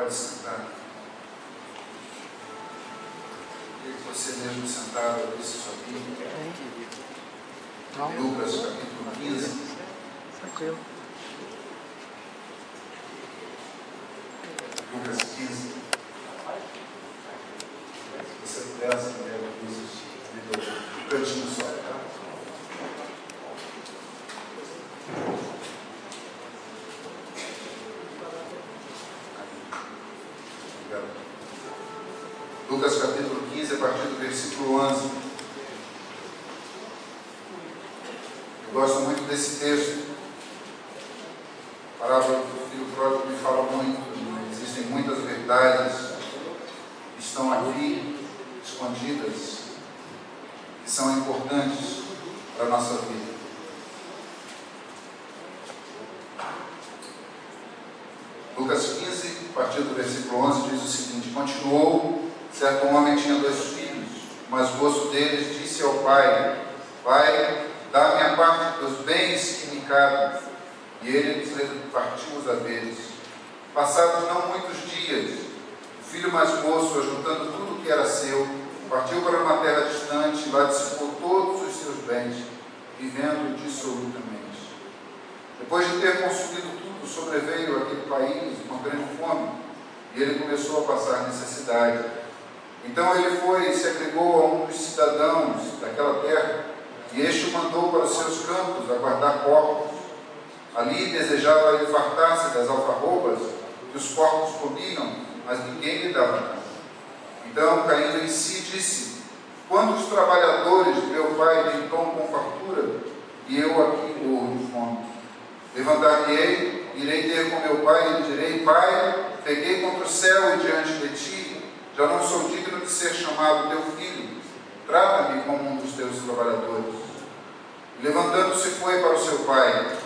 Pode sentar. Queria que você mesmo sentado abrisse sua Bíblia. Lucas capítulo 15. Tranquilo. Lucas 15. Você puder acender a luz do cantinho só, tá? Lucas capítulo 15, a partir do versículo 11. Eu gosto muito desse texto. A parábola do filho pródigo me fala muito. Existem muitas verdades que estão aqui, escondidas, que são importantes para a nossa vida. Lucas 15, a partir do versículo 11, diz o seguinte: continuou. Certo homem tinha 2 filhos, o mais moço deles disse ao pai: Pai, dá-me a parte dos bens que me cabem. E ele lhes repartiu os haveres. Passados não muitos dias, o filho mais moço, ajuntando tudo o que era seu, partiu para uma terra distante e lá dissipou todos os seus bens, vivendo dissolutamente. Depois de ter consumido tudo, sobreveio àquele país uma grande fome, e ele começou a passar necessidade. Então ele foi e se agregou a um dos cidadãos daquela terra, e este o mandou para os seus campos a guardar porcos. Ali desejava ele fartar-se das alfarrobas que os porcos comiam, mas ninguém lhe dava nada. Então, caindo em si, disse: quantos trabalhadores de meu pai têm pão com fartura, e eu aqui morro de fome? Levantar-me-ei, irei ter com meu pai, e lhe direi: Pai, peguei contra o céu e diante de ti, já não sou digno de ser chamado teu filho, trata-me como um dos teus trabalhadores. E levantando-se foi para o seu pai.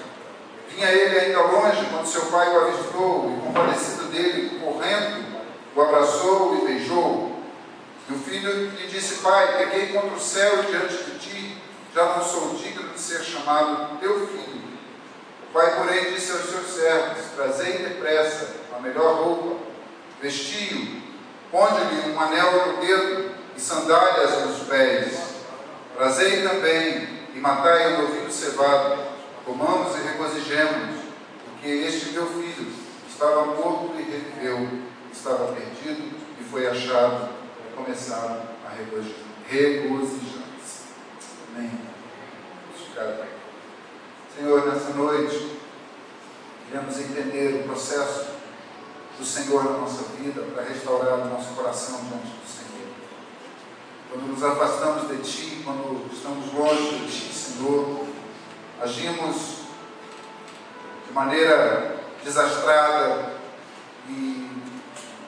Vinha ele ainda longe, quando seu pai o avistou, e compadecido dele, correndo, o abraçou e beijou. E o filho lhe disse: Pai, peguei contra o céu e diante de ti, já não sou digno de ser chamado teu filho. O pai, porém, disse aos seus servos: Trazei depressa a melhor roupa, vestiu, ponde-lhe um anel no dedo e sandálias nos pés. Trazei também e matai o novilho cevado, comamos e regozijemos, porque este meu filho estava morto e reviveu, estava perdido e foi achado, e começaram a regozijar-se. Amém. Senhor, nessa noite, queremos entender o processo do Senhor na nossa vida, para restaurar o nosso coração diante do Senhor. Quando nos afastamos de Ti, quando estamos longe de Ti, Senhor, agimos de maneira desastrada e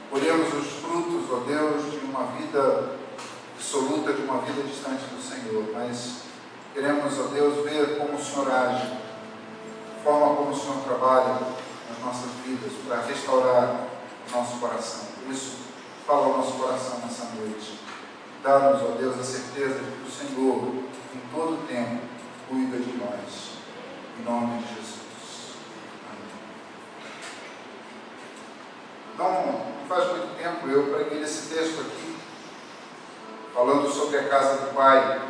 colhemos os frutos, ó Deus, de uma vida dissoluta, de uma vida distante do Senhor. Mas queremos, ó Deus, ver como o Senhor age, a forma como o Senhor trabalha nas nossas vidas, para restaurar o nosso coração. Por isso, fala ao nosso coração nessa noite. Dá-nos, ó Deus, a certeza de que o Senhor, em todo o tempo, cuida de nós. Em nome de Jesus. Amém. Não faz muito tempo eu preguei esse texto aqui, falando sobre a casa do Pai.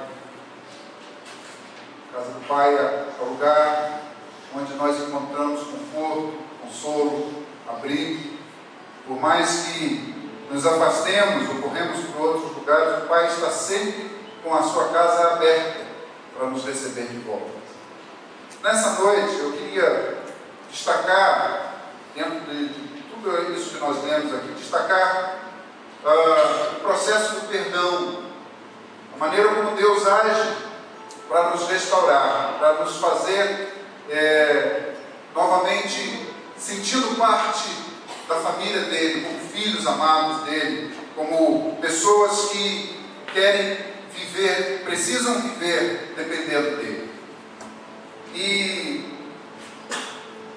A casa do Pai é o lugar onde nós encontramos conforto, consolo, abrigo. Por mais que nos afastemos ou corremos para outros lugares, o Pai está sempre com a sua casa aberta para nos receber de volta. Nessa noite eu queria destacar, dentro de tudo isso que nós lemos aqui, destacar o processo do perdão, a maneira como Deus age para nos restaurar, para nos fazer novamente sentindo parte da família dele, como filhos amados dele, como pessoas que querem viver, precisam viver dependendo dele. E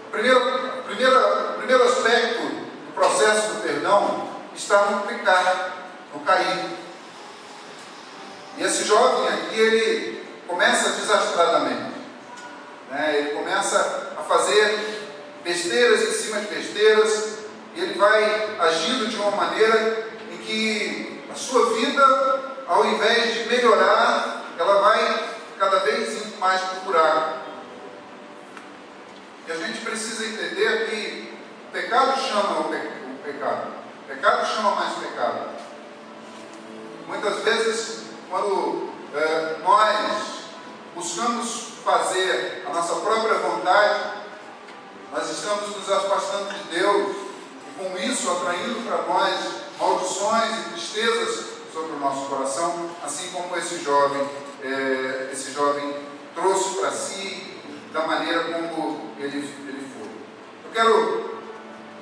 o primeiro aspecto do processo do perdão está no pecar, no cair. E esse jovem aqui, ele começa desastradamente, né? Ele começa a fazer besteiras em cima de besteiras, e ele vai agindo de uma maneira em que a sua vida, ao invés de melhorar, ela vai cada vez indo mais para o buraco. E a gente precisa entender que o pecado chama o pecado. O pecado chama mais pecado. Muitas vezes, quando nós buscamos fazer a nossa própria vontade, nós estamos nos afastando de Deus e com isso atraindo para nós maldições e tristezas sobre o nosso coração, assim como esse jovem trouxe para si, da maneira como ele foi. Eu quero,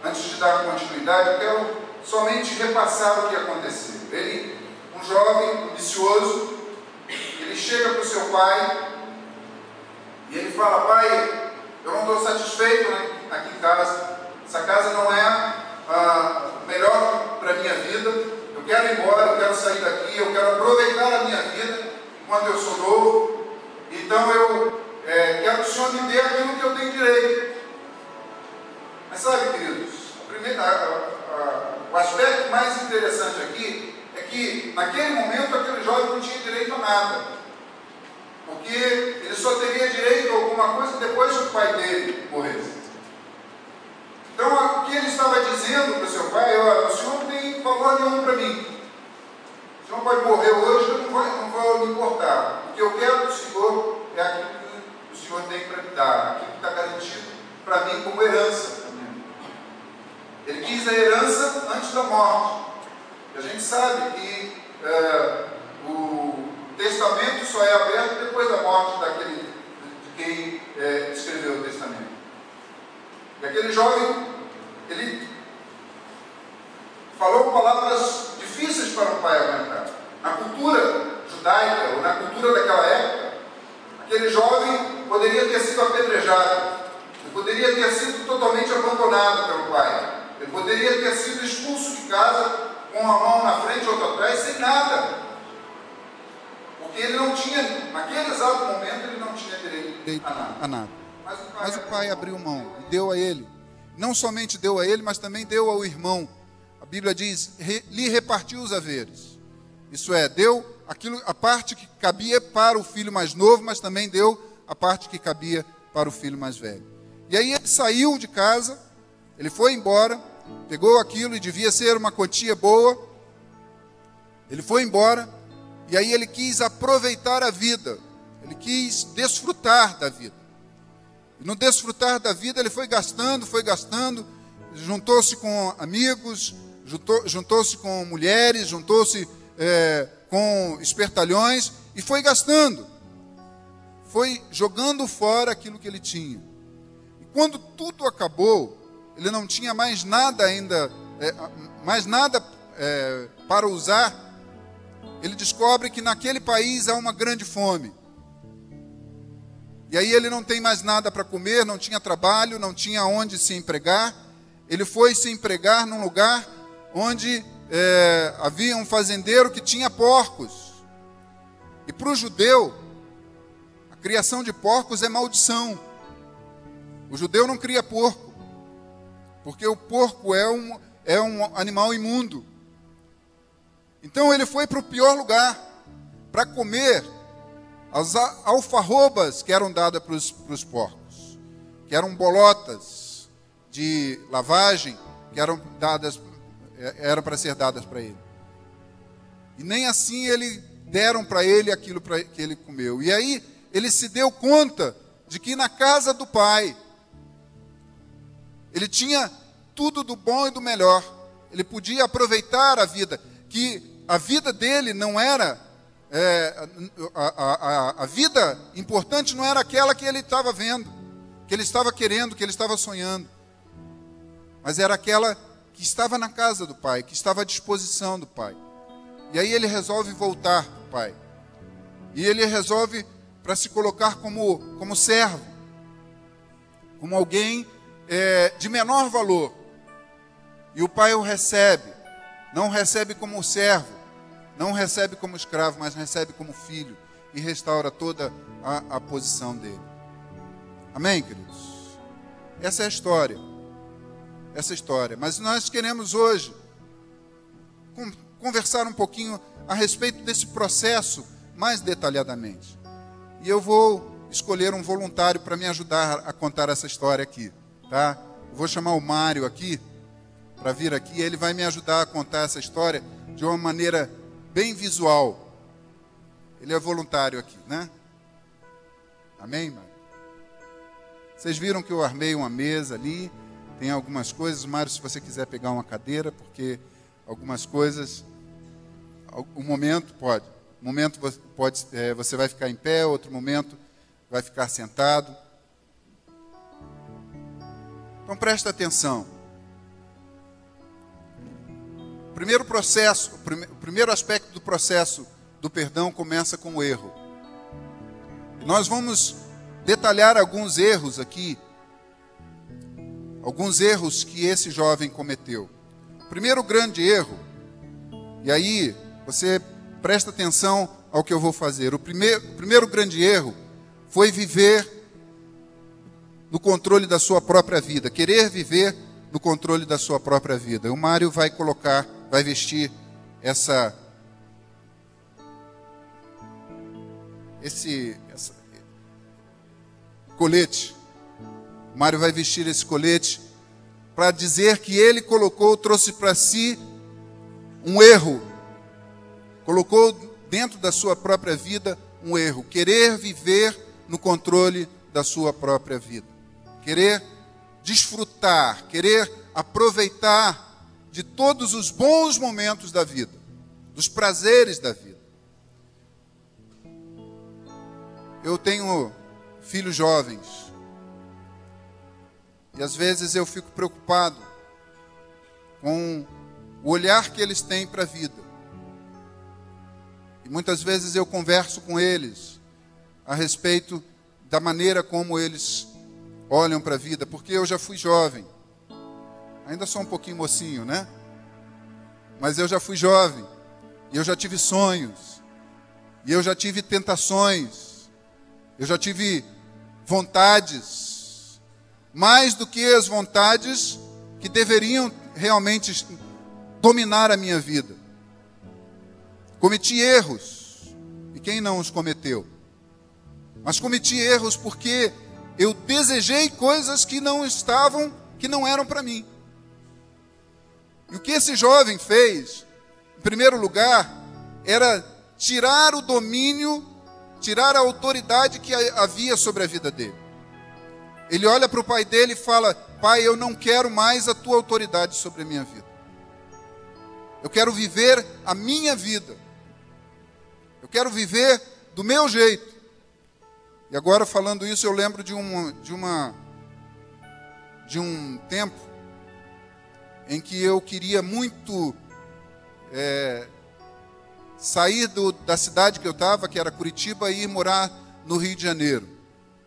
antes de dar continuidade, eu quero somente repassar o que aconteceu. Ele, um jovem ambicioso, ele chega para o seu pai e ele fala: pai, eu não estou satisfeito aqui em casa, essa casa não é a melhor para a minha vida, eu quero ir embora, eu quero sair daqui, eu quero aproveitar a minha vida enquanto eu sou novo, então eu quero que o Senhor me dê aquilo que eu tenho direito. Mas sabe, queridos, o aspecto mais interessante aqui é que naquele momento aquele jovem não tinha direito a nada, porque ele só teria direito a alguma coisa depois que o pai dele morresse. Então o que ele estava dizendo para o seu pai: olha, o Senhor não tem valor nenhum para mim, o Senhor pode morrer hoje, eu não vou me importar, o que eu quero do Senhor é aquilo que o Senhor tem para me dar, aquilo que está garantido para mim como herança. Ele quis a herança antes da morte. E a gente sabe que o testamento só é aberto depois da morte de quem escreveu o testamento. E aquele jovem, ele falou palavras difíceis para o pai aguentar. Na cultura judaica, ou na cultura daquela época, aquele jovem poderia ter sido apedrejado, ele poderia ter sido totalmente abandonado pelo pai, ele poderia ter sido expulso de casa com uma mão na frente e outra atrás, sem nada, porque ele não tinha, naquele exato momento, ele não tinha direito a nada. Mas o pai abriu mão e deu a ele. Não somente deu a ele, mas também deu ao irmão. A Bíblia diz: lhe repartiu os haveres. Isso é, deu a parte que cabia para o filho mais novo, mas também deu a parte que cabia para o filho mais velho. E aí ele saiu de casa, ele foi embora, pegou aquilo e devia ser uma quantia boa. Ele foi embora e aí ele quis aproveitar a vida, ele quis desfrutar da vida. E no desfrutar da vida ele foi gastando, juntou-se com amigos, juntou-se com mulheres, juntou-se com espertalhões e foi gastando, foi jogando fora aquilo que ele tinha. E quando tudo acabou, ele não tinha mais nada ainda, para usar. Ele descobre que naquele país há uma grande fome. E aí ele não tem mais nada para comer, não tinha trabalho, não tinha onde se empregar. Ele foi se empregar num lugar onde havia um fazendeiro que tinha porcos. E para o judeu, a criação de porcos é maldição. O judeu não cria porco, porque o porco é um animal imundo. Então ele foi para o pior lugar para comer as alfarrobas que eram dadas para os porcos, que eram bolotas de lavagem, que eram para ser dadas para ele. E nem assim deram para ele aquilo que ele comeu. E aí ele se deu conta de que na casa do pai ele tinha tudo do bom e do melhor. Ele podia aproveitar a vida, que a vida dele não era, a vida importante não era aquela que ele estava vendo, que ele estava querendo, que ele estava sonhando, mas era aquela que estava na casa do pai, que estava à disposição do pai. E aí ele resolve voltar para o pai, e ele resolve para se colocar como servo, como alguém de menor valor. E o pai o recebe, não recebe como servo, não recebe como escravo, mas recebe como filho, e restaura toda a posição dele. Amém, queridos? Essa é a história. essa história. Mas nós queremos hoje conversar um pouquinho a respeito desse processo mais detalhadamente. E eu vou escolher um voluntário para me ajudar a contar essa história aqui, tá? Eu vou chamar o Mário aqui, para vir aqui, ele vai me ajudar a contar essa história de uma maneira bem visual. Ele é voluntário aqui, né? Amém, Mário? Vocês viram que eu armei uma mesa ali, tem algumas coisas. Mário, se você quiser pegar uma cadeira, porque algumas coisas, um momento pode. Um momento você vai ficar em pé, outro momento vai ficar sentado. Então presta atenção. O primeiro aspecto do processo do perdão começa com o erro. Nós vamos detalhar alguns erros aqui, alguns erros que esse jovem cometeu. O primeiro grande erro, e aí você presta atenção ao que eu vou fazer. O primeiro grande erro foi viver no controle da sua própria vida, querer viver no controle da sua própria vida. O Mário vai vestir esse colete. O Mário vai vestir esse colete para dizer que ele trouxe para si um erro. Colocou dentro da sua própria vida um erro. Querer viver no controle da sua própria vida. Querer desfrutar, querer aproveitar de todos os bons momentos da vida, dos prazeres da vida. Eu tenho filhos jovens e às vezes eu fico preocupado com o olhar que eles têm para a vida. E muitas vezes eu converso com eles a respeito da maneira como eles olham para a vida, porque eu já fui jovem. Ainda sou um pouquinho mocinho, né? Mas eu já fui jovem. E eu já tive sonhos. E eu já tive tentações. Eu já tive vontades. Mais do que as vontades que deveriam realmente dominar a minha vida. Cometi erros. E quem não os cometeu? Mas cometi erros porque eu desejei coisas que não eram para mim. E o que esse jovem fez, em primeiro lugar, era tirar o domínio, tirar a autoridade que havia sobre a vida dele. Ele olha para o pai dele e fala: pai, eu não quero mais a tua autoridade sobre a minha vida. Eu quero viver a minha vida. Eu quero viver do meu jeito. E agora, falando isso, eu lembro de um tempo em que eu queria muito sair da cidade que eu estava, que era Curitiba, e ir morar no Rio de Janeiro.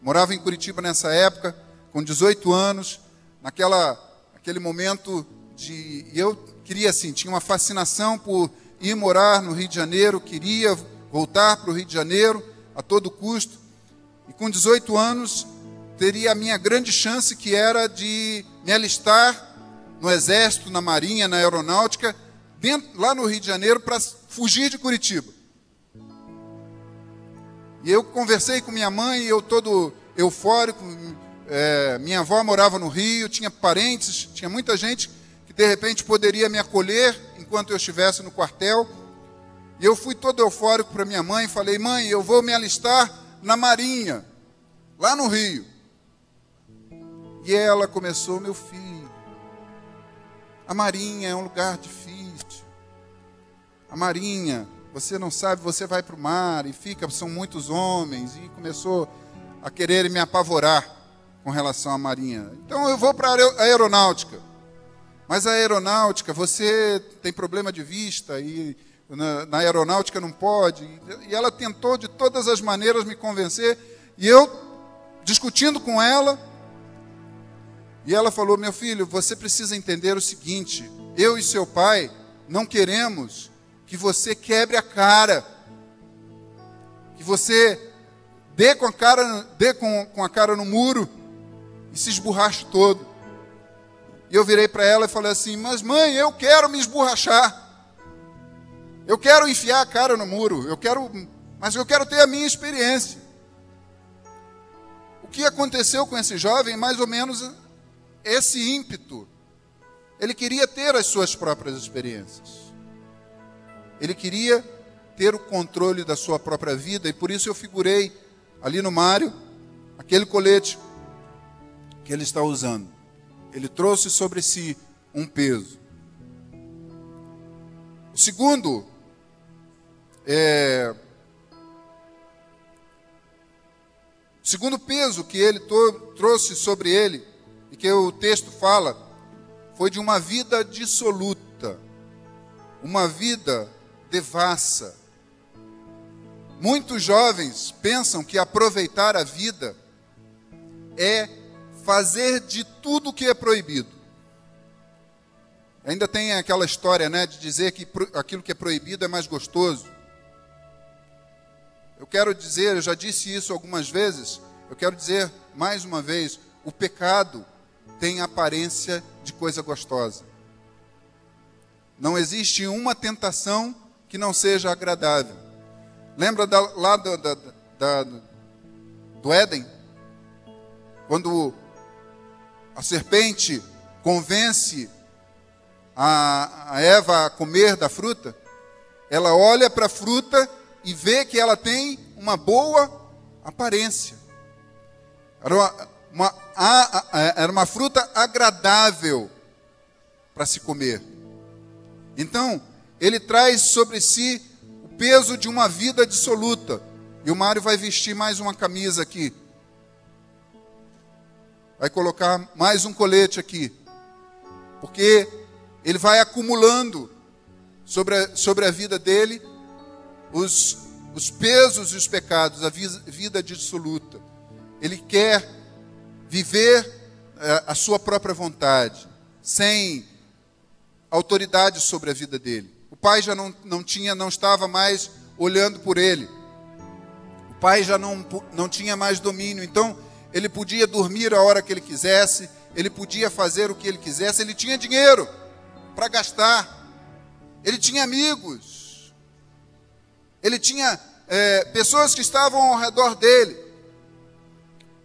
Morava em Curitiba nessa época, com 18 anos, naquele momento e eu queria, assim, tinha uma fascinação por ir morar no Rio de Janeiro, queria voltar para o Rio de Janeiro a todo custo. E com 18 anos, teria a minha grande chance, que era de me alistar no Exército, na Marinha, na Aeronáutica, lá no Rio de Janeiro, para fugir de Curitiba. E eu conversei com minha mãe, eu todo eufórico. Minha avó morava no Rio, tinha parentes, tinha muita gente que de repente poderia me acolher enquanto eu estivesse no quartel. E eu fui todo eufórico para minha mãe e falei: mãe, eu vou me alistar na Marinha, lá no Rio. E ela começou: meu filho, a Marinha é um lugar difícil. A Marinha, você não sabe, você vai para o mar e são muitos homens. E começou a querer me apavorar com relação à Marinha. Então eu vou para a Aeronáutica. Mas a Aeronáutica, você tem problema de vista e na Aeronáutica não pode. E ela tentou de todas as maneiras me convencer. E eu, discutindo com ela, e ela falou: meu filho, você precisa entender o seguinte: eu e seu pai não queremos que você quebre a cara, que você dê com a cara no muro e se esborrache todo. E eu virei para ela e falei assim: mas mãe, eu quero me esborrachar. Eu quero enfiar a cara no muro. Mas eu quero ter a minha experiência. O que aconteceu com esse jovem? Mais ou menos esse ímpeto. Ele queria ter as suas próprias experiências. Ele queria ter o controle da sua própria vida. E por isso eu figurei ali no Mário aquele colete que ele está usando. Ele trouxe sobre si um peso. O segundo peso que ele trouxe sobre ele, e que o texto fala, foi de uma vida dissoluta, uma vida devassa. Muitos jovens pensam que aproveitar a vida é fazer de tudo que é proibido. Ainda tem aquela história, né, de dizer que aquilo que é proibido é mais gostoso. Eu quero dizer, eu já disse isso algumas vezes, eu quero dizer mais uma vez, o pecado tem aparência de coisa gostosa. Não existe uma tentação que não seja agradável. Lembra lá do Éden? Quando a serpente convence a Eva a comer da fruta, ela olha para a fruta e vê que ela tem uma boa aparência. Era uma fruta agradável para se comer. Então, ele traz sobre si o peso de uma vida dissoluta. E o Mário vai vestir mais uma camisa aqui. Vai colocar mais um colete aqui. Porque ele vai acumulando sobre a vida dele os pesos e os pecados, a vida dissoluta. Ele quer viver a sua própria vontade, sem autoridade sobre a vida dele. O pai já não estava mais olhando por ele. O pai já não tinha mais domínio. Então, ele podia dormir a hora que ele quisesse, ele podia fazer o que ele quisesse, ele tinha dinheiro para gastar, ele tinha amigos, ele tinha pessoas que estavam ao redor dele.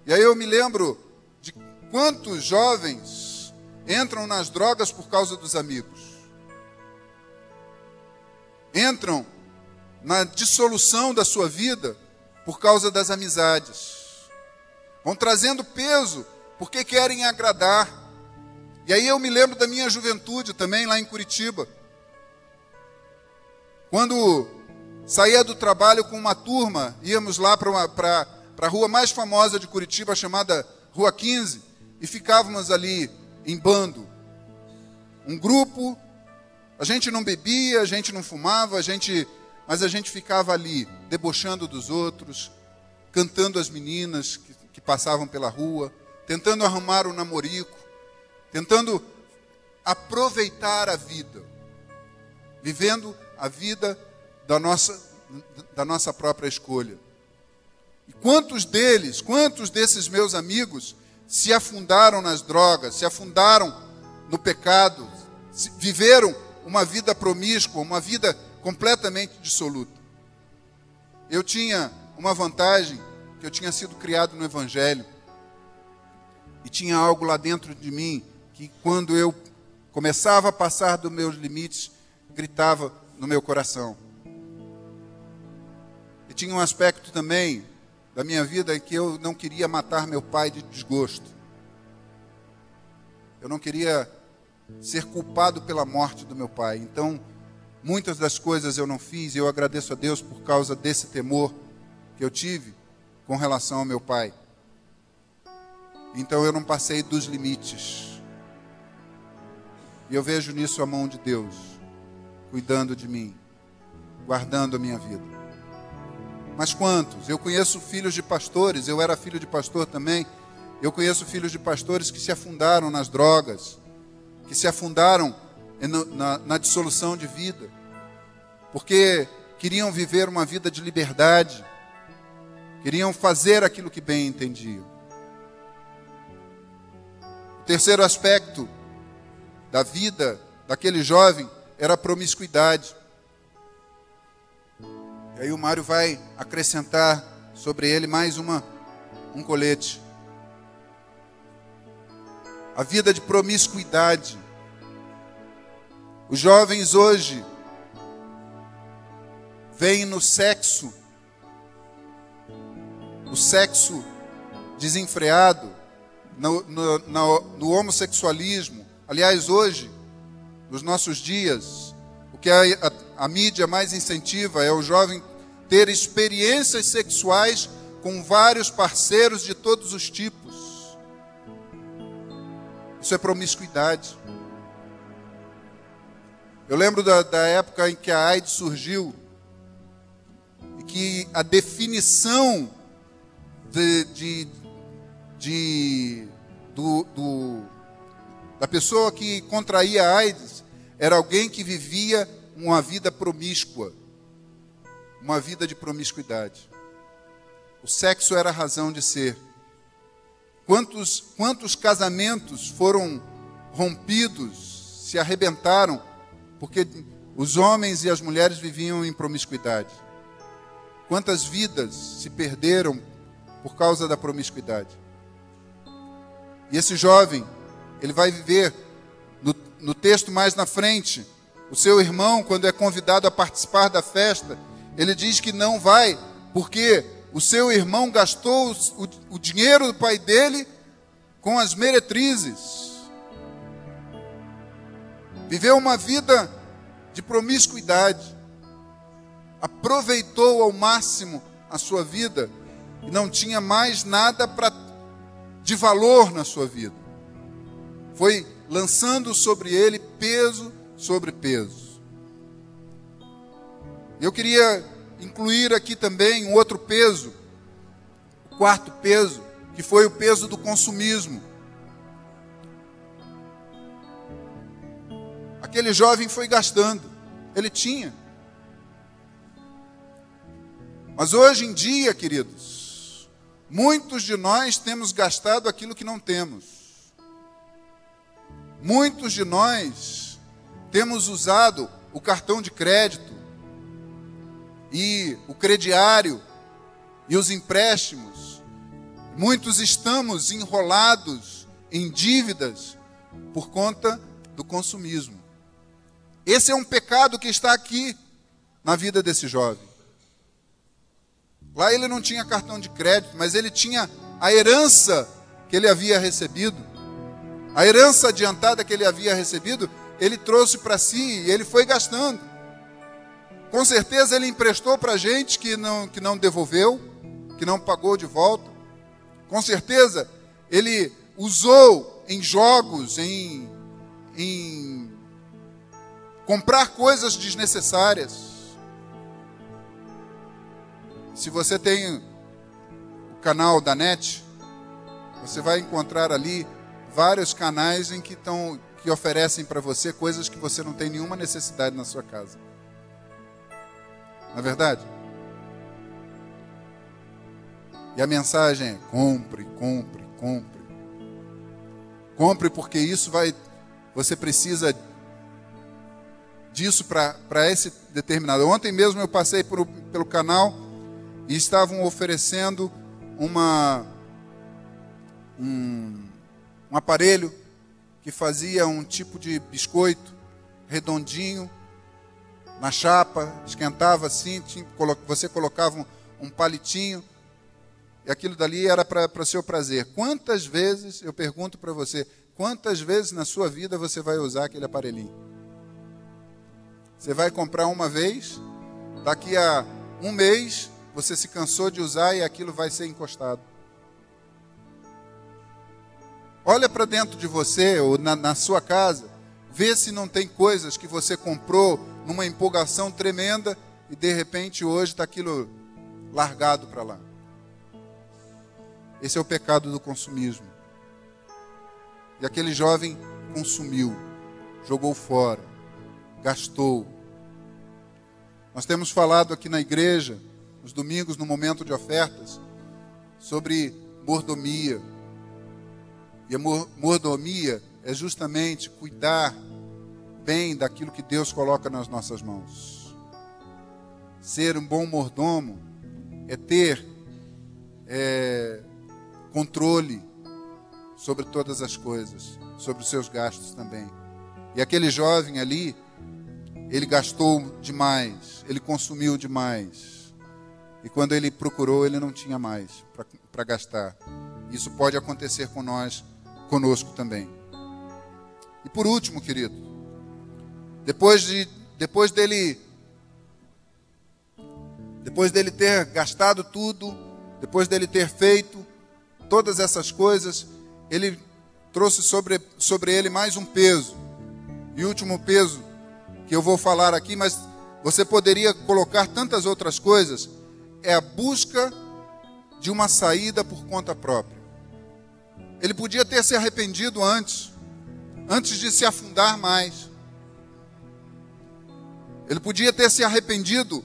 E aí eu me lembro de quantos jovens entram nas drogas por causa dos amigos, entram na dissolução da sua vida por causa das amizades, vão trazendo peso porque querem agradar. E aí eu me lembro da minha juventude também, lá em Curitiba, quando saía do trabalho com uma turma, íamos lá para a rua mais famosa de Curitiba, chamada Rua 15, e ficávamos ali em bando. Um grupo, a gente não bebia, a gente não fumava, mas a gente ficava ali, debochando dos outros, cantando as meninas que passavam pela rua, tentando arrumar um namorico, tentando aproveitar a vida, vivendo a vida da nossa própria escolha. E quantos desses meus amigos se afundaram nas drogas, se afundaram no pecado, viveram uma vida promíscua, uma vida completamente dissoluta. Eu tinha uma vantagem, que eu tinha sido criado no Evangelho, e tinha algo lá dentro de mim, que quando eu começava a passar dos meus limites, gritava no meu coração. E tinha um aspecto também da minha vida em que eu não queria matar meu pai de desgosto. Eu não queria ser culpado pela morte do meu pai. Então, muitas das coisas eu não fiz, e eu agradeço a Deus por causa desse temor que eu tive com relação ao meu pai. Então eu não passei dos limites. E eu vejo nisso a mão de Deus, cuidando de mim, guardando a minha vida. Mas quantos? Eu conheço filhos de pastores, eu era filho de pastor também. Eu conheço filhos de pastores que se afundaram nas drogas, que se afundaram na dissolução de vida, porque queriam viver uma vida de liberdade, queriam fazer aquilo que bem entendiam. O terceiro aspecto da vida daquele jovem era a promiscuidade. E aí o Mário vai acrescentar sobre ele mais um colete. A vida de promiscuidade. Os jovens hoje veem no sexo, o sexo desenfreado, no homossexualismo. Aliás, hoje, nos nossos dias, o que a mídia mais incentiva é o jovem ter experiências sexuais com vários parceiros de todos os tipos. Isso é promiscuidade. Eu lembro da época em que a AIDS surgiu e que a definição da pessoa que contraía a AIDS era alguém que vivia uma vida promíscua, uma vida de promiscuidade. O sexo era a razão de ser. Quantos casamentos foram rompidos, se arrebentaram, porque os homens e as mulheres viviam em promiscuidade? Quantas vidas se perderam por causa da promiscuidade? E esse jovem, ele vai viver, no texto mais na frente, o seu irmão, quando é convidado a participar da festa, ele diz que não vai, porque o seu irmão gastou o dinheiro do pai dele com as meretrizes. Viveu uma vida de promiscuidade. Aproveitou ao máximo a sua vida e não tinha mais nada de valor na sua vida. Foi lançando sobre ele peso sobre peso. Eu queria incluir aqui também um outro peso, o quarto peso, que foi o peso do consumismo. Aquele jovem foi gastando, ele tinha. Mas hoje em dia, queridos, muitos de nós temos gastado aquilo que não temos. Muitos de nós temos usado o cartão de crédito e o crediário e os empréstimos. Muitos estamos enrolados em dívidas por conta do consumismo. Esse é um pecado que está aqui na vida desse jovem. Lá ele não tinha cartão de crédito, mas ele tinha a herança que ele havia recebido. A herança adiantada que ele havia recebido, ele trouxe para si e ele foi gastando. Com certeza ele emprestou para gente que não devolveu, que não pagou de volta. Com certeza ele usou em jogos, em comprar coisas desnecessárias. Se você tem o canal da NET, você vai encontrar ali vários canais que oferecem para você coisas que você não tem nenhuma necessidade na sua casa. Não é verdade? E a mensagem é: compre, compre, compre. Compre, porque você precisa disso para esse determinado. Ontem mesmo eu passei pelo canal e estavam oferecendo um aparelho que fazia um tipo de biscoito redondinho na chapa, esquentava assim, você colocava um palitinho e aquilo dali era para seu prazer. Quantas vezes, eu pergunto para você, quantas vezes na sua vida você vai usar aquele aparelhinho? Você vai comprar uma vez, daqui a um mês você se cansou de usar e aquilo vai ser encostado. Olha para dentro de você ou na sua casa, vê se não tem coisas que você comprou numa empolgação tremenda e de repente hoje está aquilo largado para lá. Esse é o pecado do consumismo. E aquele jovem consumiu, jogou fora, gastou. Nós temos falado aqui na igreja, nos domingos, no momento de ofertas, sobre mordomia. E a mordomia é justamente cuidar bem daquilo que Deus coloca nas nossas mãos. Ser um bom mordomo é ter controle sobre todas as coisas, sobre os seus gastos também. E aquele jovem ali, ele gastou demais, ele consumiu demais. E quando ele procurou, ele não tinha mais para gastar. Isso pode acontecer conosco também. E por último, querido, depois dele ter gastado tudo, depois dele ter feito todas essas coisas, ele trouxe sobre ele mais um peso. E o último peso que eu vou falar aqui, mas você poderia colocar tantas outras coisas, é a busca de uma saída por conta própria. Ele podia ter se arrependido antes de se afundar mais. Ele podia ter se arrependido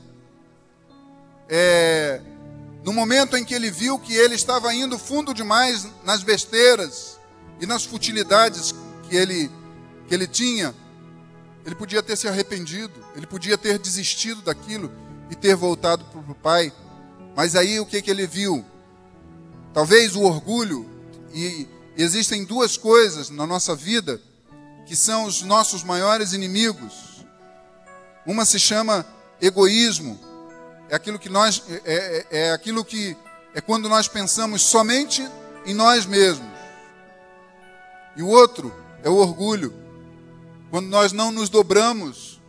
no momento em que ele viu que ele estava indo fundo demais nas besteiras e nas futilidades que ele tinha. Ele podia ter se arrependido, ele podia ter desistido daquilo e ter voltado para o pai. Mas aí o que ele viu? Talvez o orgulho, e existem duas coisas na nossa vida que são os nossos maiores inimigos. Uma se chama egoísmo. É aquilo que é quando nós pensamos somente em nós mesmos. E o outro é o orgulho, quando nós não nos dobramos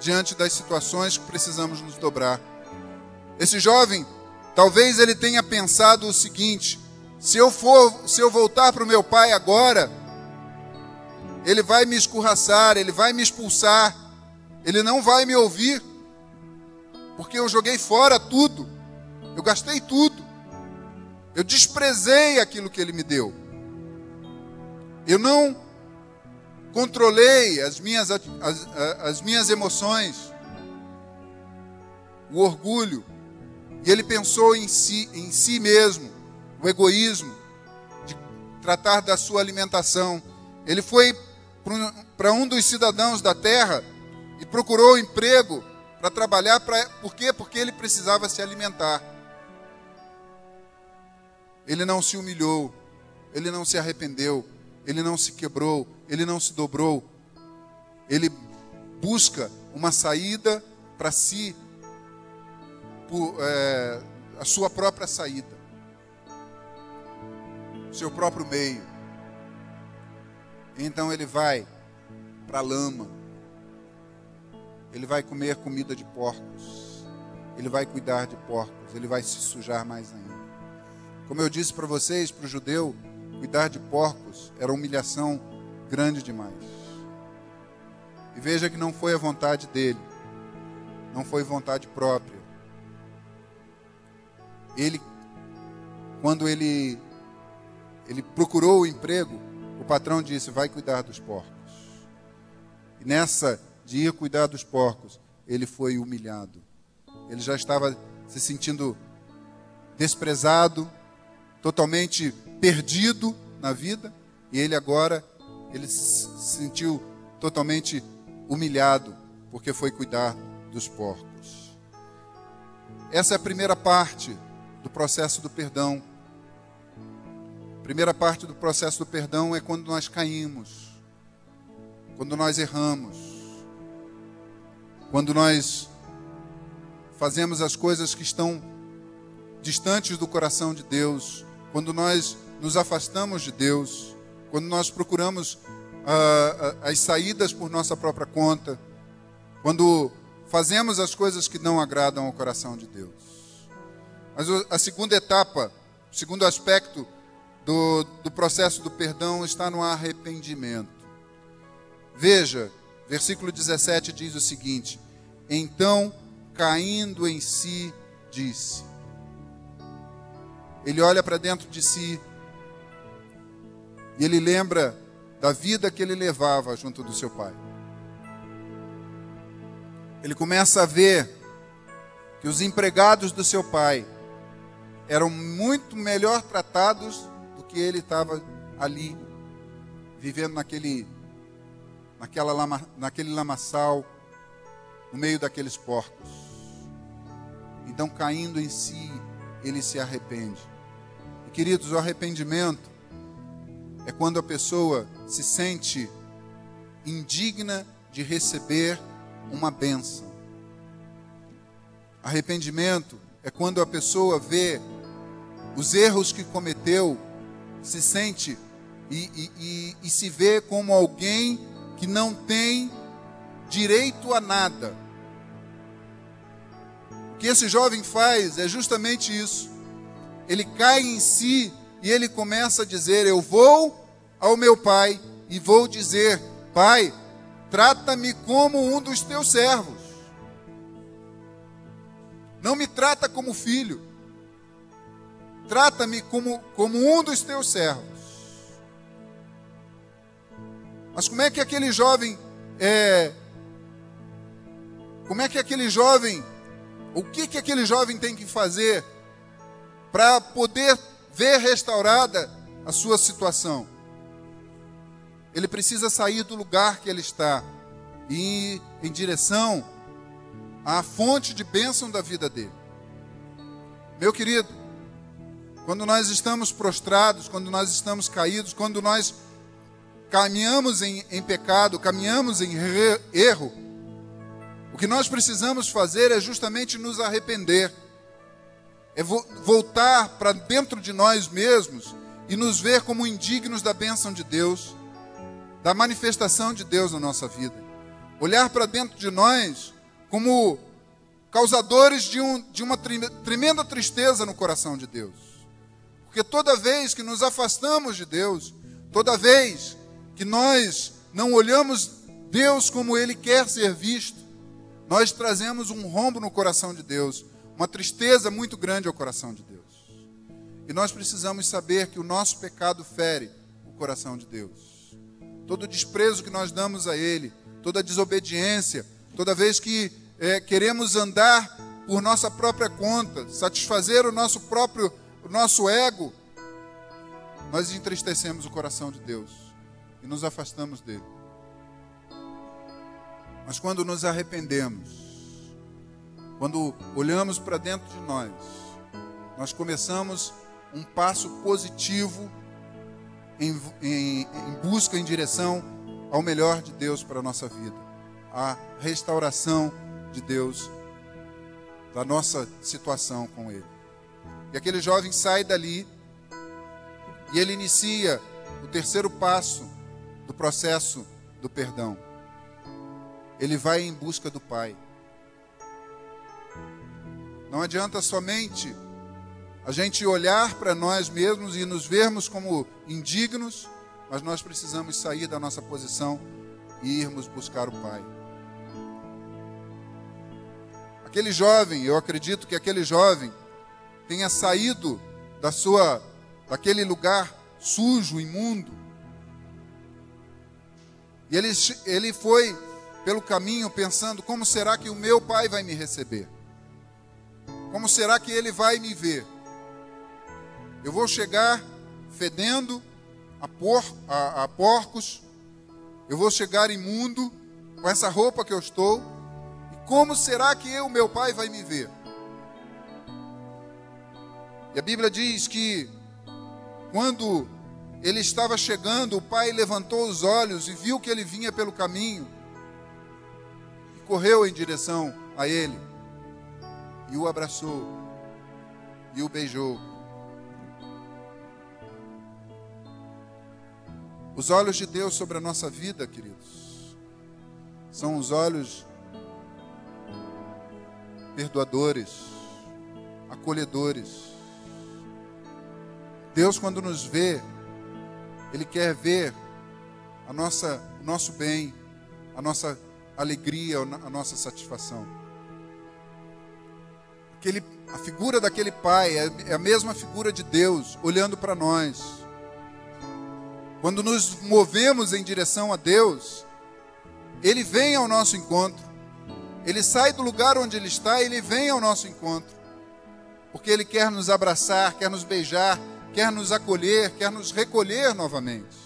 diante das situações que precisamos nos dobrar. Esse jovem, talvez ele tenha pensado o seguinte: se eu voltar para o meu pai agora, ele vai me escorraçar, ele vai me expulsar, ele não vai me ouvir, porque eu joguei fora tudo, eu gastei tudo, eu desprezei aquilo que ele me deu, eu não controlei as minhas emoções, o orgulho. E ele pensou em si mesmo, o egoísmo, de tratar da sua alimentação. Ele foi para um dos cidadãos da terra e procurou emprego para trabalhar. Por quê? Porque ele precisava se alimentar. Ele não se humilhou, ele não se arrependeu, ele não se quebrou, ele não se dobrou. Ele busca uma saída para si, a sua própria saída, o seu próprio meio. Então ele vai para a lama, ele vai comer comida de porcos, ele vai cuidar de porcos, ele vai se sujar mais ainda. Como eu disse para vocês, para o judeu, cuidar de porcos era humilhação grande demais. E veja que não foi a vontade dele, não foi vontade própria. Quando ele procurou o emprego, o patrão disse: vai cuidar dos porcos. E nessa de ir cuidar dos porcos, ele foi humilhado. Ele já estava se sentindo desprezado, totalmente perdido na vida, e ele se sentiu totalmente humilhado, porque foi cuidar dos porcos. Essa é a primeira parte do processo do perdão. A primeira parte do processo do perdão é quando nós caímos, quando nós erramos, quando nós fazemos as coisas que estão distantes do coração de Deus, quando nós nos afastamos de Deus, quando nós procuramos as saídas por nossa própria conta, quando fazemos as coisas que não agradam ao coração de Deus. Mas a segunda etapa, o segundo aspecto do processo do perdão está no arrependimento. Veja, versículo 17 diz o seguinte: então, caindo em si, disse. Ele olha para dentro de si e ele lembra da vida que ele levava junto do seu pai. Ele começa a ver que os empregados do seu pai eram muito melhor tratados do que ele estava ali, vivendo naquele lamaçal, no meio daqueles porcos. Então, caindo em si, ele se arrepende. E, queridos, o arrependimento é quando a pessoa se sente indigna de receber uma bênção. Arrependimento é quando a pessoa vê os erros que cometeu, se sente e se vê como alguém que não tem direito a nada. O que esse jovem faz é justamente isso. Ele cai em si e ele começa a dizer: eu vou ao meu pai e vou dizer: pai, trata-me como um dos teus servos. Não me trata como filho. Trata-me como um dos teus servos. Mas como é que aquele jovem o que aquele jovem tem que fazer para poder ver restaurada a sua situação? Ele precisa sair do lugar que ele está e ir em direção à fonte de bênção da vida dele. Meu querido, quando nós estamos prostrados, quando nós estamos caídos, quando nós caminhamos em pecado, caminhamos em erro, o que nós precisamos fazer é justamente nos arrepender, é voltar para dentro de nós mesmos e nos ver como indignos da bênção de Deus, da manifestação de Deus na nossa vida. Olhar para dentro de nós como causadores de uma tremenda tristeza no coração de Deus. Porque toda vez que nos afastamos de Deus, toda vez que nós não olhamos Deus como Ele quer ser visto, nós trazemos um rombo no coração de Deus, uma tristeza muito grande ao coração de Deus. E nós precisamos saber que o nosso pecado fere o coração de Deus. Todo o desprezo que nós damos a Ele, toda a desobediência, toda vez que queremos andar por nossa própria conta, satisfazer o nosso ego, nós entristecemos o coração de Deus e nos afastamos dele. Mas quando nos arrependemos, quando olhamos para dentro de nós começamos um passo positivo em busca, em direção ao melhor de Deus para a nossa vida, a restauração de Deus da nossa situação com Ele. E aquele jovem sai dali e ele inicia o terceiro passo do processo do perdão. Ele vai em busca do Pai. Não adianta somente a gente olhar para nós mesmos e nos vermos como indignos, mas nós precisamos sair da nossa posição e irmos buscar o Pai. Aquele jovem, eu acredito que aquele jovem tenha saído daquele lugar sujo, imundo. E ele foi pelo caminho pensando: como será que o meu pai vai me receber? Como será que ele vai me ver? Eu vou chegar fedendo a porcos, eu vou chegar imundo, com essa roupa que eu estou, e como será que o meu pai vai me ver? E a Bíblia diz que quando ele estava chegando, o pai levantou os olhos e viu que ele vinha pelo caminho, e correu em direção a ele, e o abraçou, e o beijou. Os olhos de Deus sobre a nossa vida, queridos, são os olhos perdoadores, acolhedores. Deus, quando nos vê, Ele quer ver o nosso bem, a nossa alegria, a nossa satisfação. A figura daquele pai é a mesma figura de Deus olhando para nós. Quando nos movemos em direção a Deus, Ele vem ao nosso encontro. Ele sai do lugar onde Ele está e Ele vem ao nosso encontro. Porque Ele quer nos abraçar, quer nos beijar, quer nos acolher, quer nos recolher novamente.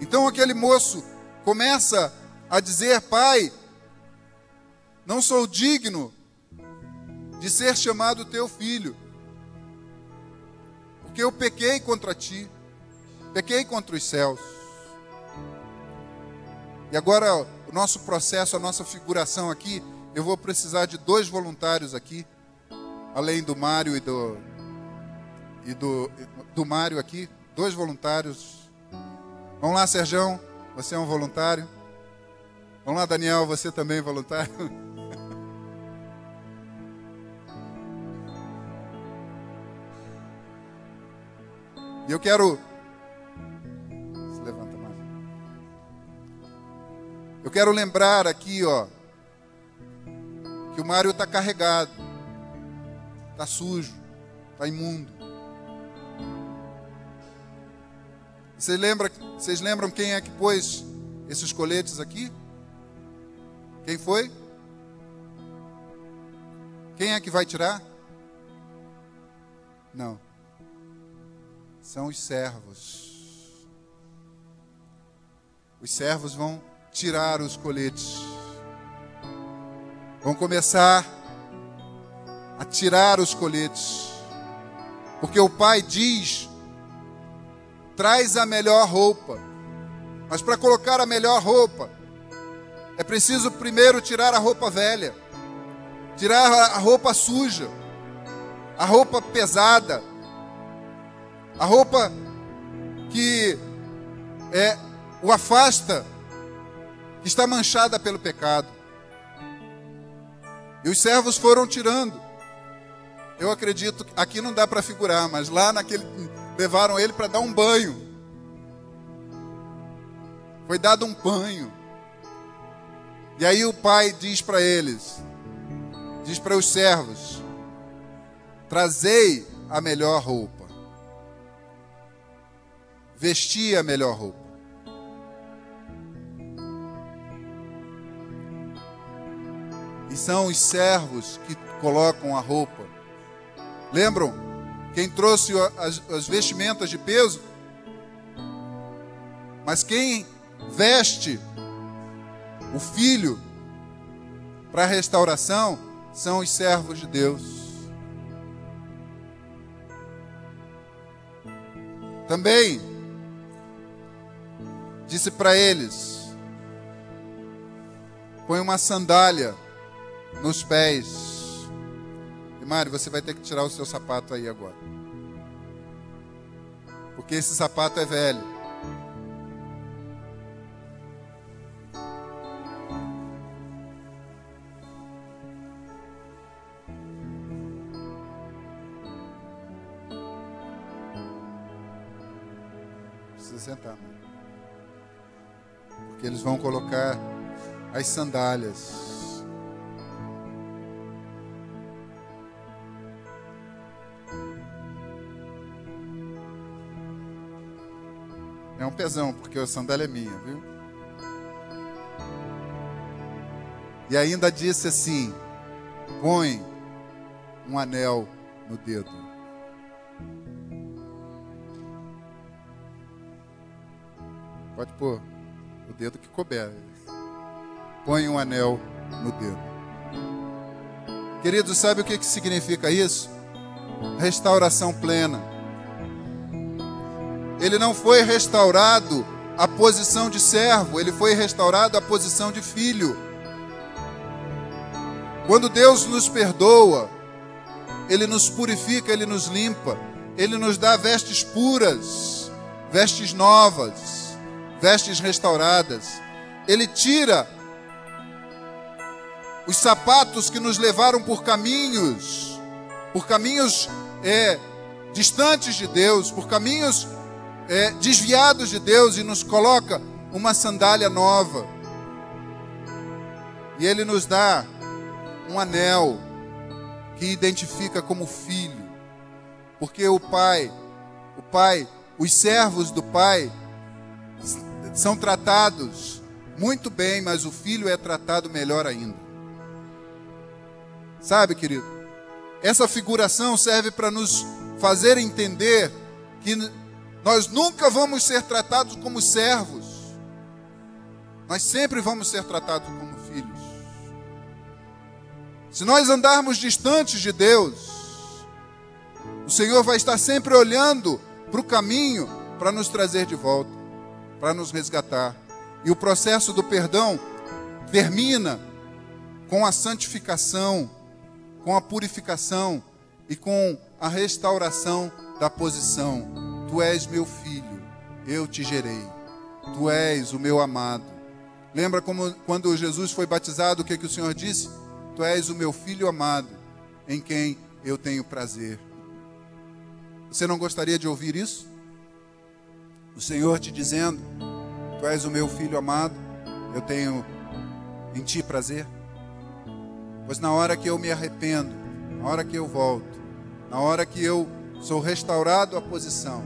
Então aquele moço começa a dizer: pai, não sou digno de ser chamado teu filho, porque eu pequei contra ti, pequei contra os céus. E agora o nosso processo, a nossa figuração aqui, eu vou precisar de 2 voluntários aqui, além do Mário e do Mário aqui, 2 voluntários. Vamos lá, Serjão, você é um voluntário. Vamos lá, Daniel, você também é voluntário. E eu quero... Se levanta mais. Eu quero lembrar aqui, ó, que o Mário está carregado, está sujo, está imundo. Vocês lembram quem é que pôs esses coletes aqui? Quem foi? Quem é que vai tirar? Não. São os servos. Os servos vão tirar os coletes. Vão começar a tirar os coletes. Porque o pai diz: traz a melhor roupa. Mas para colocar a melhor roupa, é preciso primeiro tirar a roupa velha, tirar a roupa suja, a roupa pesada, a roupa que o afasta, que está manchada pelo pecado. E os servos foram tirando. Eu acredito que aqui não dá para figurar, mas lá levaram ele para dar um banho. Foi dado um banho. E aí o pai diz para eles, diz para os servos: trazei a melhor roupa, vesti a melhor roupa. E são os servos que colocam a roupa. Lembram? Quem trouxe as vestimentas de peso? Mas quem veste o filho para a restauração são os servos de Deus. Também disse para eles: põe uma sandália nos pés. E Mário, você vai ter que tirar o seu sapato aí agora, porque esse sapato é velho. Precisa sentar, porque eles vão colocar as sandálias. É um pesão, porque a sandália é minha, viu? E ainda disse assim: põe um anel no dedo. Pode pôr o dedo que couber. Põe um anel no dedo. Queridos, sabe o que significa isso? Restauração plena. Ele não foi restaurado à posição de servo, ele foi restaurado à posição de filho. Quando Deus nos perdoa, Ele nos purifica, Ele nos limpa, Ele nos dá vestes puras, vestes novas, vestes restauradas. Ele tira os sapatos que nos levaram por caminhos distantes de Deus, por caminhos desviados de Deus, e nos coloca uma sandália nova. E Ele nos dá um anel que identifica como filho, porque o pai, os servos do pai são tratados muito bem, mas o filho é tratado melhor ainda. Sabe, querido, essa figuração serve para nos fazer entender que nós nunca vamos ser tratados como servos. nós sempre vamos ser tratados como filhos. Se nós andarmos distantes de Deus, o Senhor vai estar sempre olhando para o caminho para nos trazer de volta, para nos resgatar. E o processo do perdão termina com a santificação, com a purificação e com a restauração da posição. Tu és meu filho, eu te gerei. Tu és o meu amado. Lembra quando Jesus foi batizado, o que o Senhor disse? Tu és o meu filho amado, em quem eu tenho prazer. Você não gostaria de ouvir isso? O Senhor te dizendo: tu és o meu filho amado, eu tenho em ti prazer. Pois na hora que eu me arrependo, na hora que eu volto, na hora que eu sou restaurado à posição,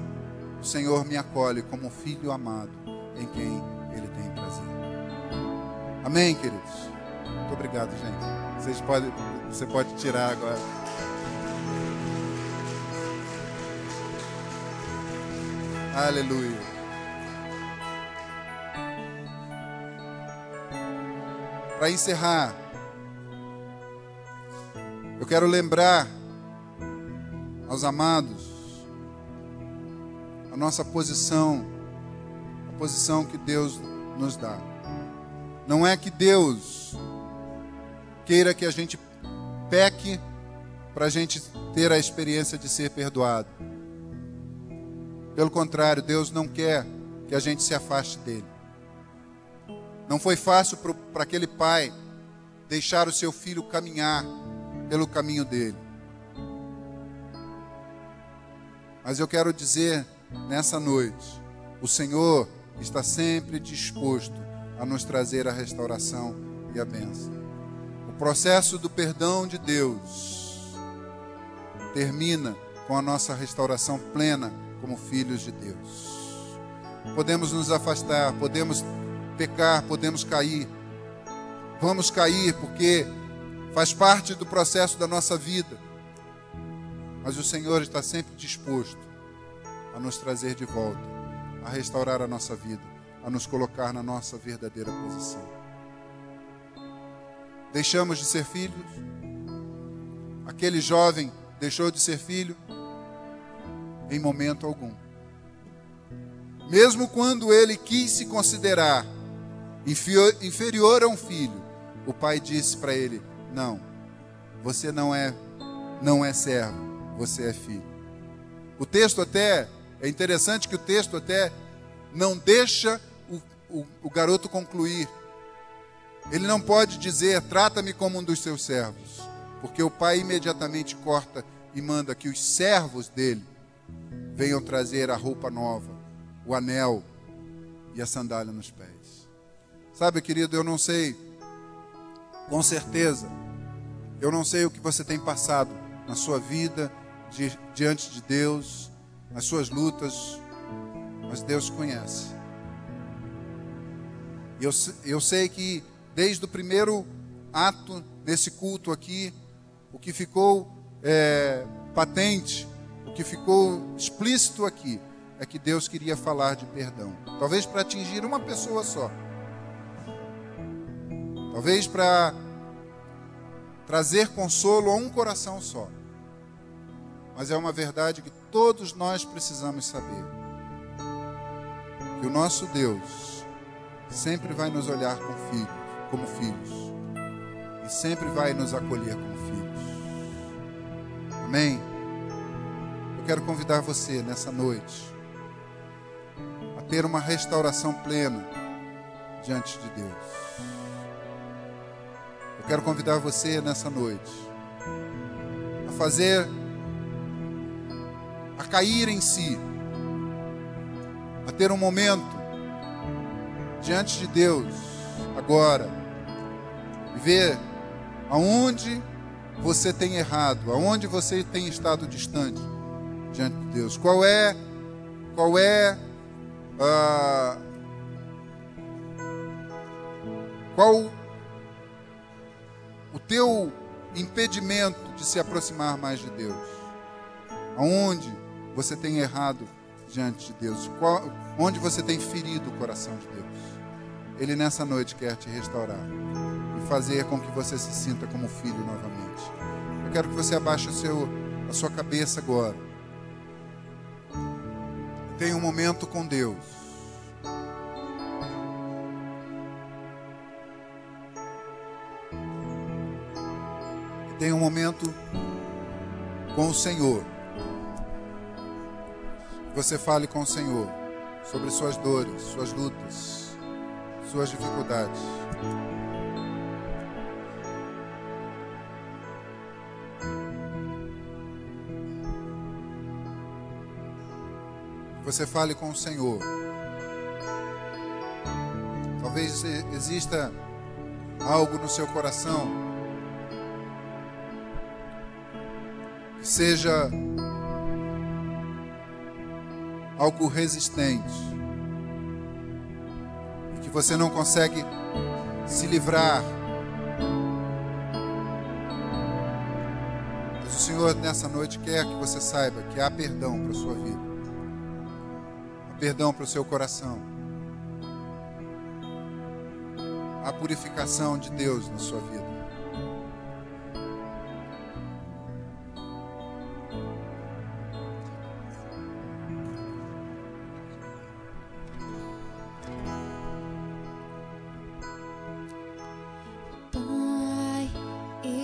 o Senhor me acolhe como um filho amado, em quem Ele tem prazer. Amém, queridos? Muito obrigado, gente. Você pode tirar agora. Aleluia. Para encerrar, eu quero lembrar aos amados a nossa posição, a posição que Deus nos dá. Não é que Deus queira que a gente peque para a gente ter a experiência de ser perdoado. Pelo contrário, Deus não quer que a gente se afaste dele. Não foi fácil para aquele pai deixar o seu filho caminhar pelo caminho dele. Mas eu quero dizer nessa noite, o Senhor está sempre disposto a nos trazer a restauração e a bênção. O processo do perdão de Deus termina com a nossa restauração plena como filhos de Deus. Podemos nos afastar, podemos pecar, podemos cair. Vamos cair porque faz parte do processo da nossa vida. Mas o Senhor está sempre disposto a nos trazer de volta, a restaurar a nossa vida, a nos colocar na nossa verdadeira posição. Deixamos de ser filhos? Aquele jovem deixou de ser filho? Em momento algum. Mesmo quando ele quis se considerar inferior a um filho, o pai disse para ele: não, você não é servo, você é filho. O texto até, é interessante que o texto até não deixa o garoto concluir. Ele não pode dizer: trata-me como um dos seus servos, porque o pai imediatamente corta e manda que os servos dele venham trazer a roupa nova, o anel e a sandália nos pés. Sabe, querido, eu não sei, com certeza, eu não sei o que você tem passado na sua vida, diante de Deus, nas suas lutas, mas Deus conhece. Eu sei que desde o primeiro ato desse culto aqui, o que ficou patente, o que ficou explícito aqui, é que Deus queria falar de perdão. Talvez para atingir uma pessoa só. Talvez para trazer consolo a um coração só. Mas é uma verdade que todos nós precisamos saber. Que o nosso Deus sempre vai nos olhar como filhos. E sempre vai nos acolher como filhos. Amém? Eu quero convidar você nessa noite a ter uma restauração plena diante de Deus. Eu quero convidar você nessa noite a cair em si, a ter um momento diante de Deus agora e ver aonde você tem errado, aonde você tem estado distante diante de Deus. Qual é o teu impedimento de se aproximar mais de Deus? Aonde você tem errado diante de Deus? Onde você tem ferido o coração de Deus? Ele nessa noite quer te restaurar e fazer com que você se sinta como filho novamente. Eu quero que você abaixe a sua cabeça agora. Tenha um momento com Deus. Tenha um momento com o Senhor. Você fale com o Senhor sobre suas dores, suas lutas, suas dificuldades. Você fale com o Senhor. Talvez exista algo no seu coração que seja algo resistente e que você não consegue se livrar. Mas o Senhor nessa noite quer que você saiba que há perdão para a sua vida, há perdão para o seu coração, há purificação de Deus na sua vida.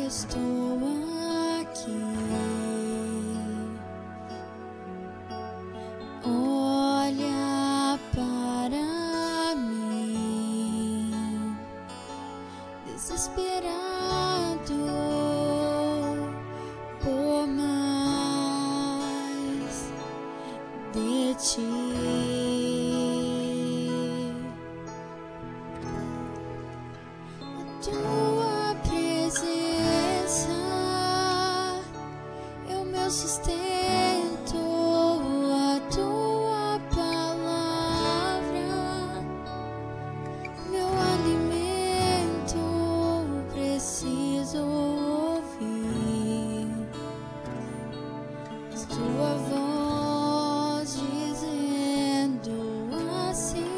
Estou aqui, olha para mim, desesperado por mais de ti. Sustento a tua palavra, meu alimento preciso ouvir tua voz dizendo assim: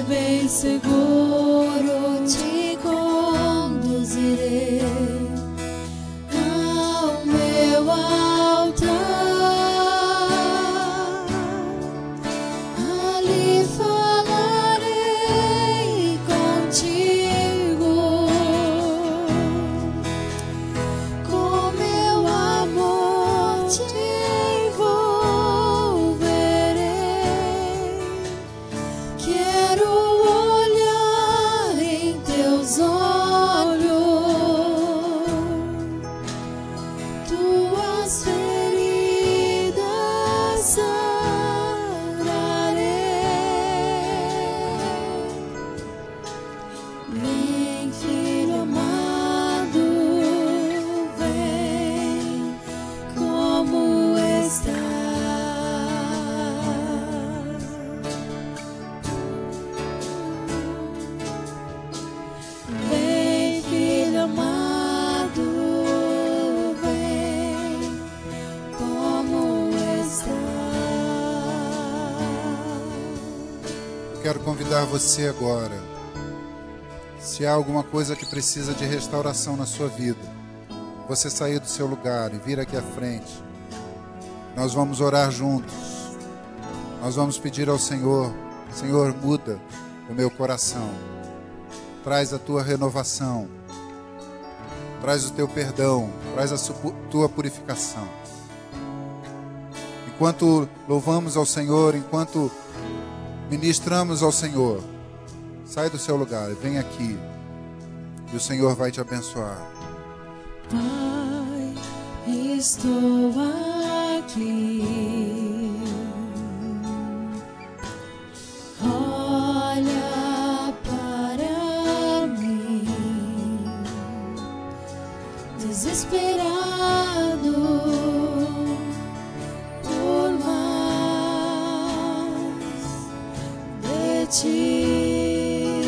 bem seguro te conduzirei ao meu altar, ali falarei contigo, com meu amor te envolverei. Quero olhar em teus olhos, tuas feridas sararei. Vem, filho amado, vem como estás. Quero convidar você agora, se há alguma coisa que precisa de restauração na sua vida, você sair do seu lugar e vir aqui à frente. Nós vamos orar juntos. Nós vamos pedir ao Senhor: Senhor, muda o meu coração, traz a tua renovação, traz o teu perdão, traz a tua purificação. Enquanto louvamos ao Senhor, enquanto ministramos ao Senhor, sai do seu lugar e vem aqui, e o Senhor vai te abençoar. Pai, estou aqui, olha para mim, desesperado desesperado por mais de ti.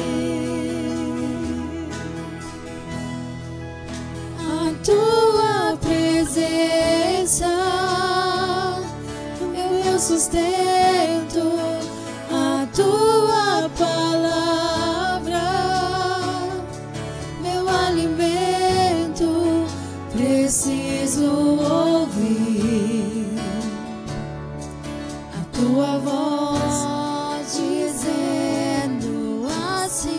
A tua presença é o meu sustento, a tua palavra, meu alimento, preciso ouvir a tua voz dizendo assim: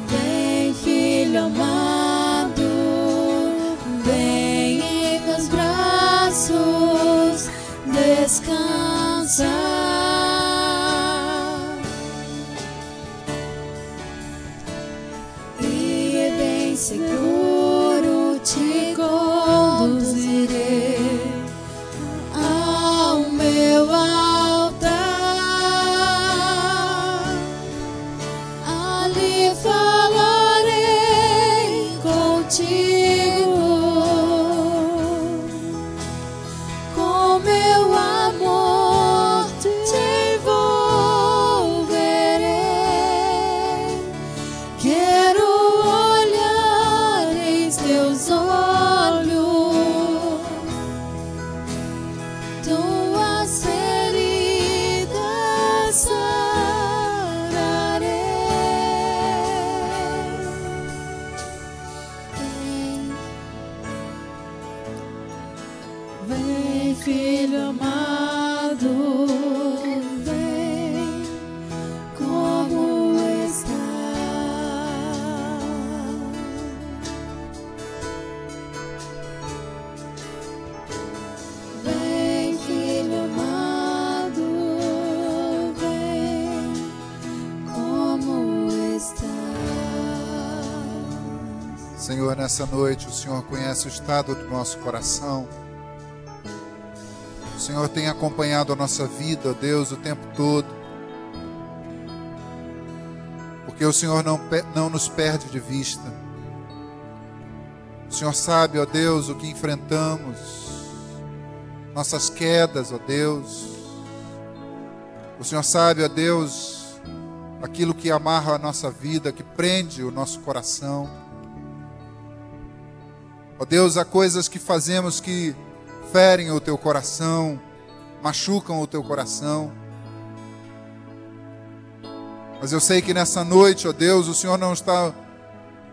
vem, filho amado, vem em meus braços, descansa. E bem seguro te conduzirei ao meu altar. Ali falarei contigo, com meu amor te envolverei. Quero olhar em teus olhos, tuas feridas sararei. Vem, filho amado, vem, como está. Vem, filho amado, vem, como estás. Senhor, nessa noite o Senhor conhece o estado do nosso coração. O Senhor tem acompanhado a nossa vida, ó Deus, o tempo todo. Porque o Senhor não nos perde de vista. O Senhor sabe, ó Deus, o que enfrentamos, nossas quedas, ó Deus. O Senhor sabe, ó Deus, aquilo que amarra a nossa vida, que prende o nosso coração. Ó Deus, há coisas que fazemos que ferem o teu coração, machucam o teu coração. Mas eu sei que nessa noite, ó Deus, o Senhor não está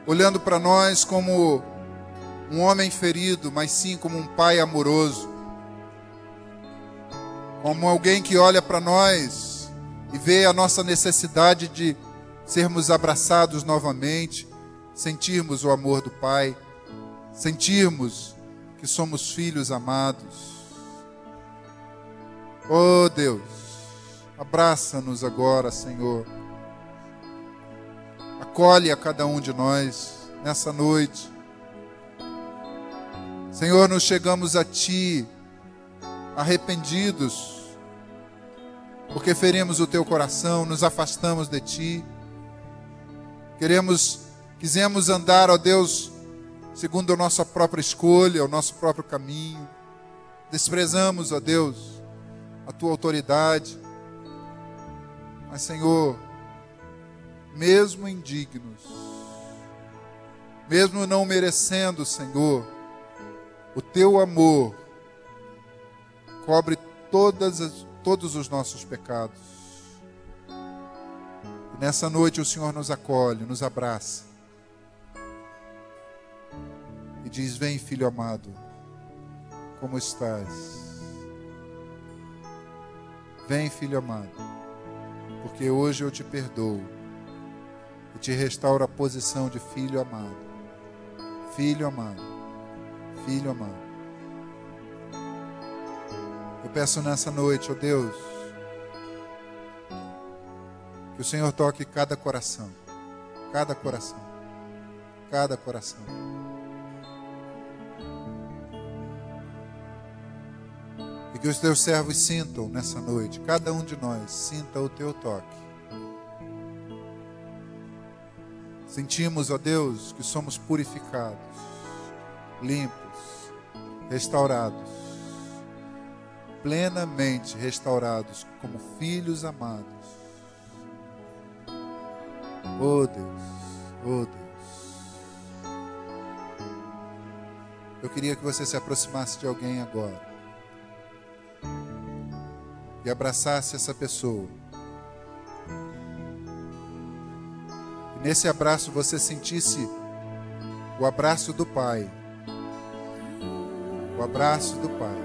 olhando para nós como um homem ferido, mas sim como um pai amoroso. Como alguém que olha para nós e vê a nossa necessidade de sermos abraçados novamente, sentirmos o amor do Pai, sentirmos que somos filhos amados. Oh Deus, abraça-nos agora, Senhor. Acolhe a cada um de nós nessa noite. Senhor, nos chegamos a Ti arrependidos, porque ferimos o Teu coração, nos afastamos de Ti. Quisemos andar, ó Deus, segundo a nossa própria escolha, o nosso próprio caminho. Desprezamos, ó Deus, a Tua autoridade. Mas, Senhor, mesmo indignos, mesmo não merecendo, Senhor, o Teu amor cobre todos os nossos pecados. E nessa noite o Senhor nos acolhe, nos abraça e diz: vem, filho amado, como estás? Vem, filho amado, porque hoje eu te perdoo e te restauro a posição de filho amado. Filho amado, filho amado. Eu peço nessa noite, ó Deus, que o Senhor toque cada coração, cada coração, cada coração. E que os teus servos sintam nessa noite, cada um de nós sinta o teu toque. Sentimos, ó Deus, que somos purificados, limpos, restaurados, plenamente restaurados como filhos amados. Oh Deus, oh Deus. Eu queria que você se aproximasse de alguém agora e abraçasse essa pessoa. E nesse abraço você sentisse o abraço do Pai. O abraço do Pai.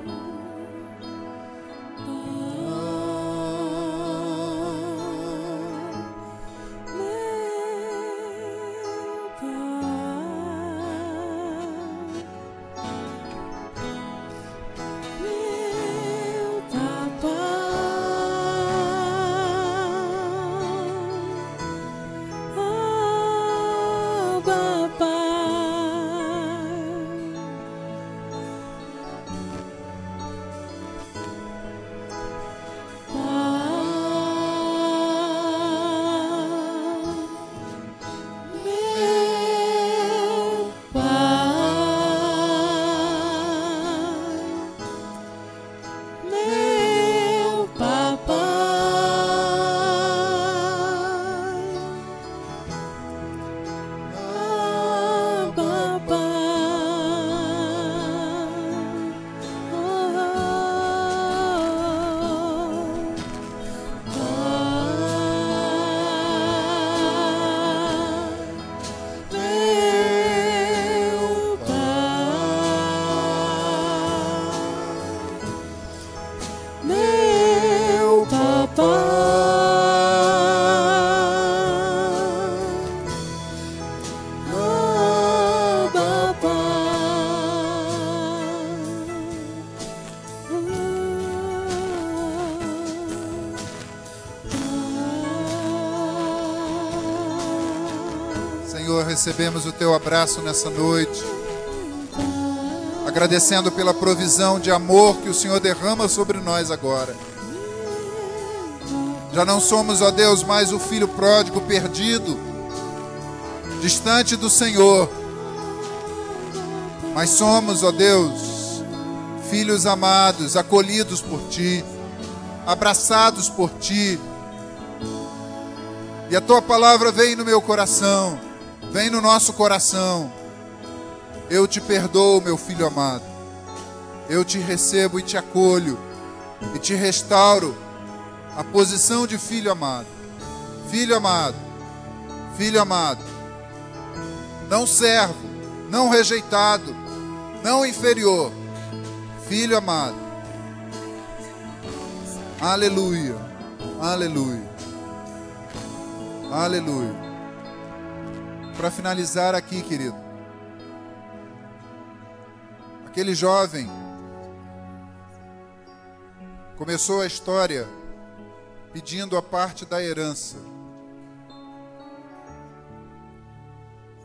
Senhor, recebemos o Teu abraço nessa noite, agradecendo pela provisão de amor que o Senhor derrama sobre nós agora. Já não somos, ó Deus, mais o filho pródigo perdido, distante do Senhor, mas somos, ó Deus, filhos amados, acolhidos por Ti, abraçados por Ti. E a Tua palavra vem no meu coração, vem no nosso coração. Eu te perdoo, meu filho amado. Eu te recebo e te acolho e te restauro a posição de filho amado. Filho amado, filho amado. Não servo, não rejeitado, não inferior. Filho amado. Aleluia, aleluia, aleluia. Para finalizar aqui, querido, aquele jovem começou a história pedindo a parte da herança.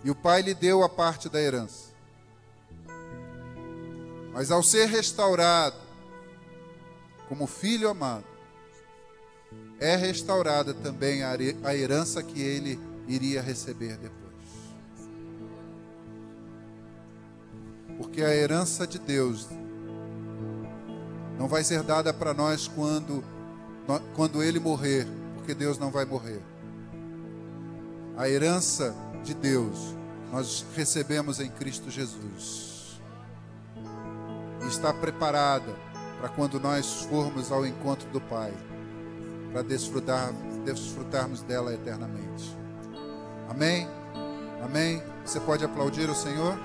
E o pai lhe deu a parte da herança. Mas ao ser restaurado como filho amado, é restaurada também a herança que ele iria receber depois. Porque a herança de Deus não vai ser dada para nós quando Ele morrer, porque Deus não vai morrer. A herança de Deus nós recebemos em Cristo Jesus. E está preparada para quando nós formos ao encontro do Pai, para desfrutarmos dela eternamente. Amém? Amém? Você pode aplaudir o Senhor?